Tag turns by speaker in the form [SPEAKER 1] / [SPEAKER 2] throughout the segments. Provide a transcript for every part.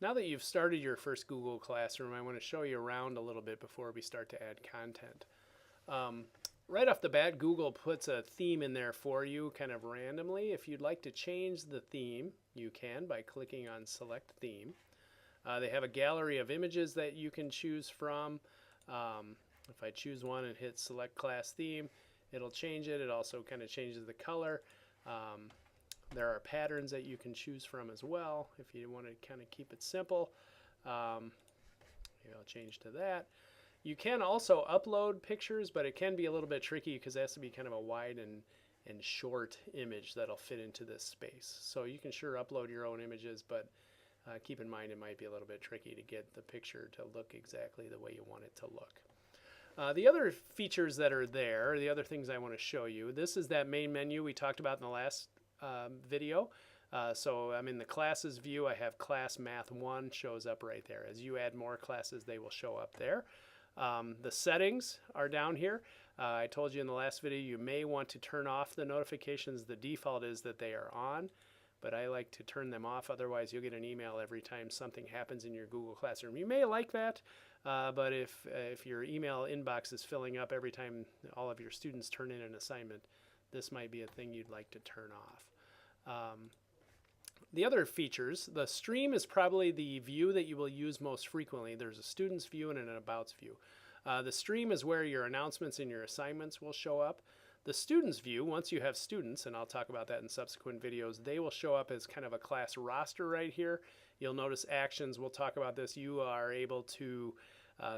[SPEAKER 1] Now that you've started your first Google Classroom, I want to show you around a little bit before we start to add content. Right off the bat, Google puts a theme in there for you kind of randomly. If you'd like to change the theme, you can by clicking on Select Theme. They have a gallery of images that you can choose from. If I choose one and hit Select Class Theme, it'll change it. It also kind of changes the color. There are patterns that you can choose from as well if you want to kind of keep it simple. Maybe I'll change to that. You can also upload pictures, but it can be a little bit tricky because it has to be kind of a wide and short image that'll fit into this space. So you can sure upload your own images, but keep in mind it might be a little bit tricky to get the picture to look exactly the way you want it to look. The other features that are there, the other things I want to show you, this is that main menu we talked about in the last video. So I'm in the classes view. I have class math 1 shows up right there. As you add more classes, they will show up there. The settings are down here. I told you in the last video you may want to turn off the notifications. The default is that they are on, but I like to turn them off. Otherwise you'll get an email every time something happens in your Google Classroom. You may like that, but if your email inbox is filling up every time all of your students turn in an assignment, this might be a thing you'd like to turn off. The other features, the stream is probably the view that you will use most frequently. There's a student's view and an abouts view. The stream is where your announcements and your assignments will show up. The student's view, once you have students, and I'll talk about that in subsequent videos, they will show up as kind of a class roster right here. You'll notice actions, we'll talk about this. You are able to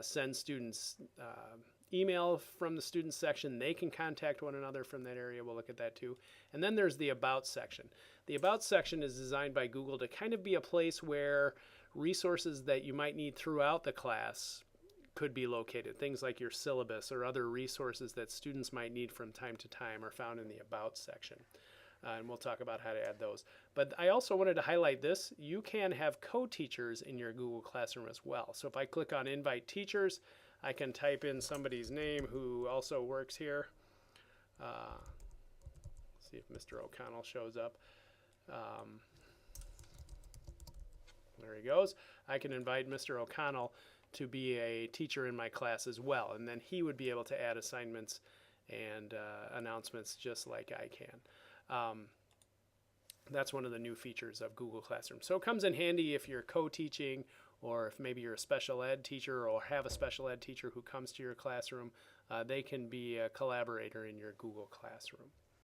[SPEAKER 1] send students email from the students section. They can contact one another from that area. We'll look at that too. And then there's the About section. The About section is designed by Google to kind of be a place where resources that you might need throughout the class could be located. Things like your syllabus or other resources that students might need from time to time are found in the About section. And we'll talk about how to add those. But I also wanted to highlight this. You can have co-teachers in your Google Classroom as well. So if I click on Invite Teachers, I can type in somebody's name who also works here. See if Mr. O'Connell shows up. There he goes. I can invite Mr. O'Connell to be a teacher in my class as well, and then he would be able to add assignments and announcements just like I can. That's one of the new features of Google Classroom. So it comes in handy if you're co-teaching, or if maybe you're a special ed teacher or have a special ed teacher who comes to your classroom. They can be a collaborator in your Google Classroom.